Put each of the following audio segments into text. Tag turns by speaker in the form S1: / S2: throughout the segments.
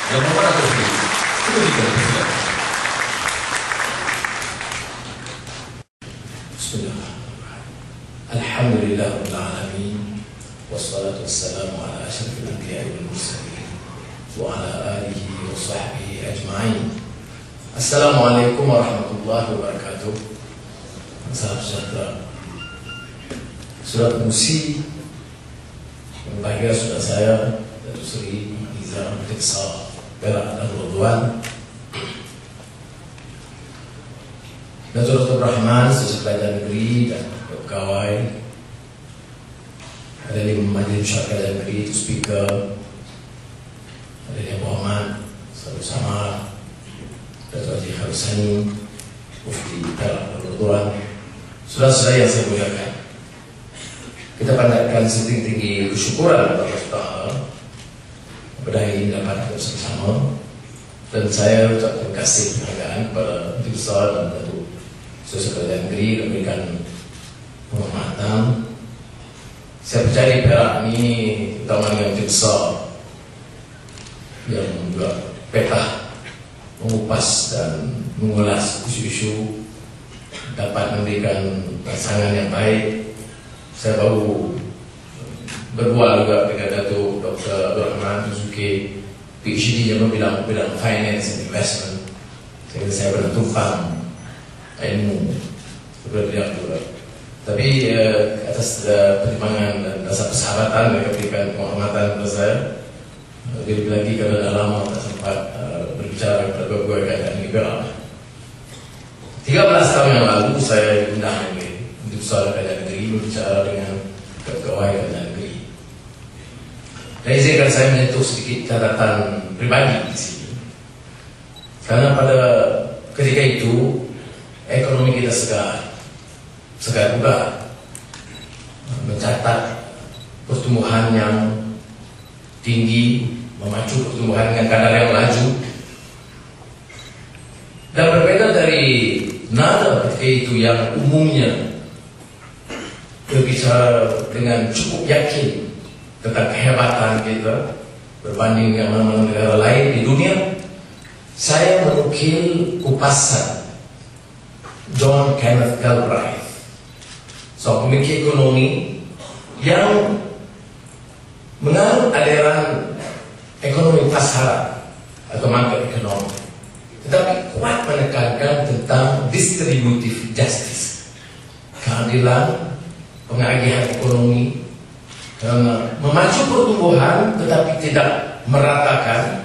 S1: Yang mana terus? Itu juga. Bismillahirrahmanirrahim. Alhamdulillahirabbil alamin. Wassalatu wassalamu ala asyrafil anbiya'i wal mursalin wa ala alihi wa sahbihi ajma'in. Assalamualaikum warahmatullahi wabarakatuh. Salam sejahtera. Surat Musi yang bahagia sudah saya Datuk Seri Nizam Teksa Perak dan Ridwan, Datuk Dr. Rahman Sejak Pelajar Negeri dan pegawai, ada di Majlis Musyawarah Pelajar Negeri itu speaker, ada di Muhammad Selalu Samar, Datuk Haji Harusani, Mufti Perak dan Ridwan, saudara-saudara yang saya muliakan. Kita pandatkan setinggi-tinggi kesyukuran kepada Allah Ta'ala pada hari ini dapat bersama-sama, dan saya ucap terima kasih penghargaan kepada Menteri Besar dan Datuk Seri Pelajar Negeri yang memberikan penghormatan. Saya percaya Perak ini terutama dengan Menteri Besar yang juga petah mengupas dan mengulas isu-isu dapat memberikan pasangan yang baik. Saya baru berbual juga dengan Datuk Dr. Rahman Tuzuki, PhD yang bidang finance and investment. Sehingga saya pernah tumpang ilmu kepada beliau juga. Tapi atas pertimbangan dan rasa persahabatan mereka berikan penghormatan kepada saya. Lebih lagi kerana dah lama tak sempat berbicara kepada berbagai keadaan liberal. 13 tahun yang lalu saya diundang oleh Menteri Besar Pelajar Negeri berbicara dengan pegawai Pelajar Negeri. Dan izinkan saya menyentuh sedikit catatan pribadi di sini. Karena pada ketika itu ekonomi kita segar juga, mencatat pertumbuhan yang tinggi, memacu pertumbuhan dengan kadar yang laju. Dan berbeda dari nada ketika itu yang umumnya berbicara dengan cukup yakin tentang kehebatan kita berbanding dengan mana-mana negara lain di dunia. Saya menukil kupasan John Kenneth Galbraith, seorang pemikir ekonomi yang menganut aliran ekonomi pasaran atau market ekonomi, tetapi kuat menekankan tentang distributive justice, keadilan pengagihan ekonomi, karena memacu pertumbuhan tetapi tidak meratakan,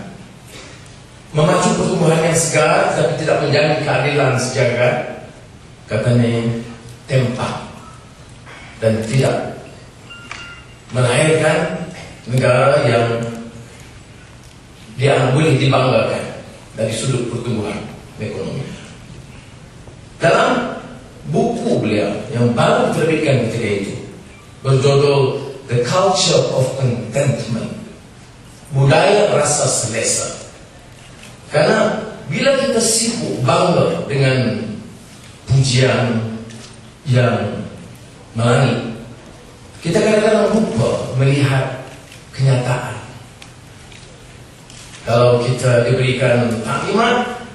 S1: memacu pertumbuhan yang segar tetapi tidak menjamin keadilan sejagat, katanya tempat, dan tidak melahirkan negara yang dia boleh dibanggakan dari sudut pertumbuhan ekonomi. Dalam buku beliau yang baru diterbitkan ketika itu berjudul The Culture of Contentment, budaya rasa selesa. Karena bila kita sibuk bangga dengan pujian yang melangit, kita kadang-kadang lupa melihat kenyataan. Kalau kita diberikan taklimat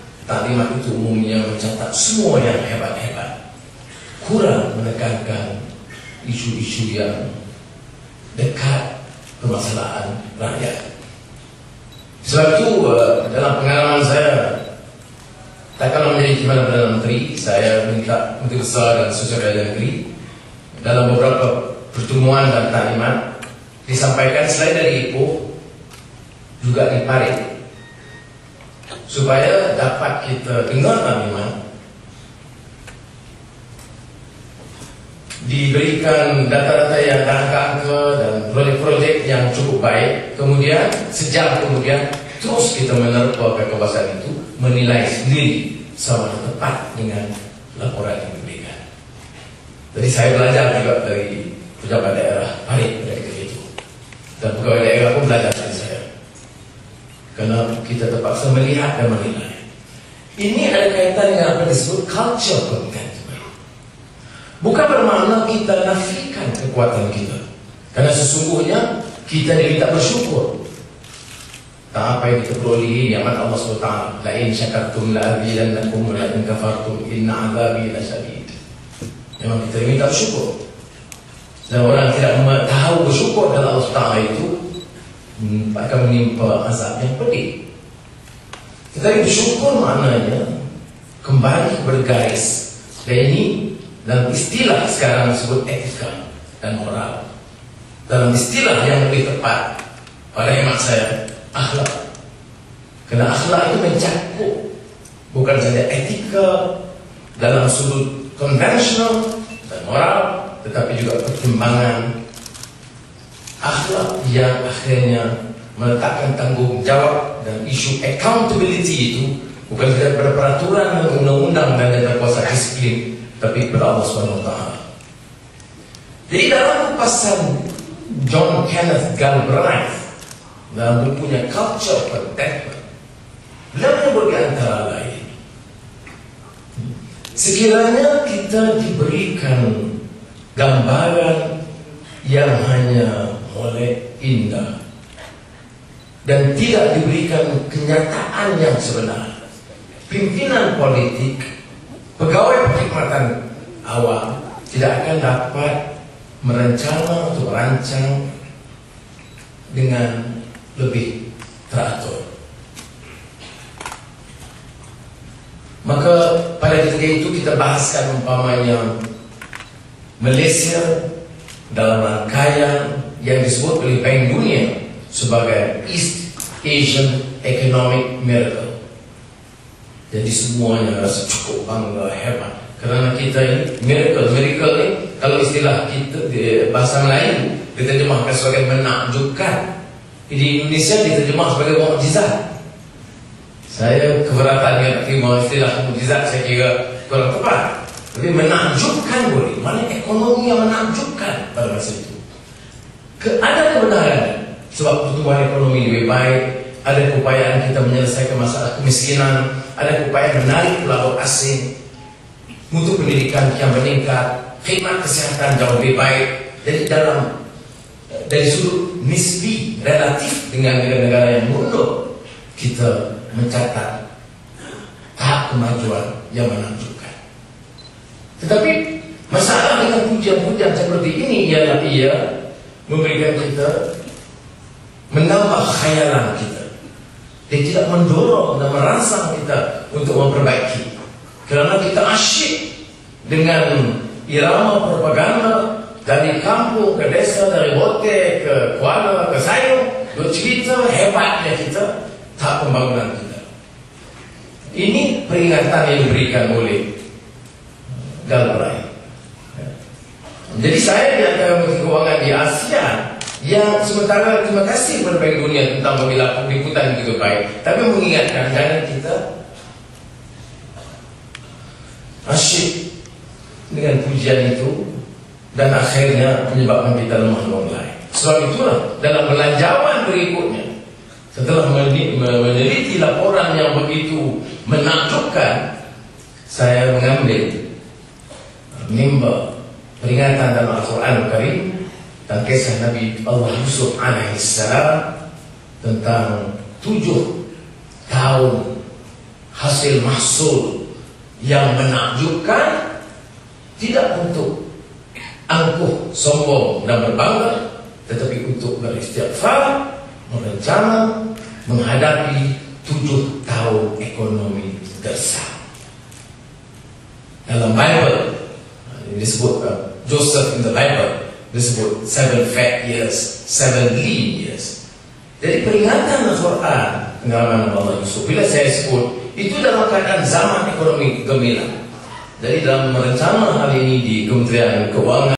S1: itu umumnya mencatat semua yang hebat-hebat, kurang menekankan isu-isu yang dekat permasalahan rakyat. Sebab itu dalam pengalaman saya, takkanlah menjadi Timbalan Perdana Menteri, saya minta Menteri Besar dan Sosial Pelajar Negeri dalam beberapa pertemuan dan taklimat disampaikan selain dari Ipoh juga di Parit, supaya dapat kita dengar taklimat, diberikan data-data yang angka-angka dan proyek-proyek yang cukup baik. Kemudian sejam kemudian terus kita menerpa kekuasaan itu, menilai sendiri sama tepat dengan laporan yang diberikan. Jadi saya belajar juga dari pejabat daerah Parit pada ketika itu, dan pegawai daerah pun belajar dari saya, karena kita terpaksa melihat dan menilai. Ini ada kaitan dengan apa disebut culture content. Bukan bermakna kita nafikan kekuatan kita, karena sesungguhnya kita diminta bersyukur Tak apa yang kita perolehi nikmat Allah SWT. La in syakartum la azidannakum wa la in kafartum inna azabi lasyadid. Memang kita minta syukur. Dan orang tidak tahu bersyukur kepada Allah SWT itu akan menimpa azab yang pedih. Tetapi bersyukur maknanya kembali kepada garis. Dan ini dalam istilah sekarang disebut etika dan moral. Dalam istilah yang lebih tepat pada hemat saya, akhlak. Kerana akhlak itu mencakup bukan saja etika dalam sudut konvensional dan moral, tetapi juga pertimbangan akhlak yang akhirnya meletakkan tanggungjawab dan isu accountability itu bukan saja pada peraturan dan undang-undang dan tata kuasa disiplin, tapi kepada Allah SWT. Jadi dalam kupasan John Kenneth Galbraith dalam bukunya Culture Contentment, beliau menyebut di antara lain, sekiranya kita diberikan gambaran yang hanya molek indah dan tidak diberikan kenyataan yang sebenar, pimpinan politik, pegawai perkhidmatan awam tidak akan dapat merencana atau merancang dengan lebih teratur. Maka pada ketika itu kita bahaskan umpamanya Malaysia dalam rangkaian yang disebut oleh Bank Dunia sebagai East Asian Economic Miracle. Jadi semuanya rasa cukup bangga, hebat. Kerana kita ini miracle ni kalau istilah kita di bahasa Melayu diterjemahkan sebagai menakjubkan. Di Indonesia diterjemah sebagai mukjizat. Saya keberatan dengan terima istilah mukjizat, saya kira kurang tepat. Tapi menakjubkan boleh. Mana ekonomi yang menakjubkan pada masa itu. Ada kebenaran sebab pertumbuhan ekonomi lebih baik, ada keupayaan kita menyelesaikan masalah kemiskinan, ada keupayaan menarik pelabur asing, mutu pendidikan yang meningkat, khidmat kesehatan jauh lebih baik. Jadi dari sudut nisbi relatif dengan negara-negara yang mundur, kita mencatat tahap kemajuan yang menakjubkan. Tetapi masalah dengan pujian-pujian seperti ini ialah ia memberikan kita, menambah khayalan kita. Dia tidak mendorong dan merangsang kita untuk memperbaiki. Kerana kita asyik dengan irama propaganda dari kampung ke desa, dari Bote ke Kuala ke Sayong, duk cerita hebatnya kita, tak pembangunan kita. Ini peringatan yang diberikan oleh Galbraith. Jadi saya di antara Menteri Kewangan di ASEAN yang sementara terima kasih kepada Bank Dunia tentang membela liputan begitu baik, tapi mengingatkan jangan kita asyik dengan pujian itu dan akhirnya menyebabkan kita lemah online. Sebab itulah dalam belanjawan berikutnya, setelah meneliti laporan yang begitu menakjubkan, saya mengambil mimbar peringatan dalam Al-Quran Al-Karim dan kisah Nabi Allah Yusuf alaihissalam tentang 7 tahun hasil mahsul yang menakjubkan, tidak untuk angkuh, sombong dan berbangga, tetapi untuk beristighfar, merencana menghadapi 7 tahun ekonomi gersang. Dalam Bible disebut Joseph in the Bible disebut 7 fat years, 7 lean years. Jadi peringatan Al-Quran pengalaman Allah Yusuf, bila saya sebut itu dalam keadaan zaman ekonomi gemilang. Jadi dalam merencana hal ini di Kementerian Keuangan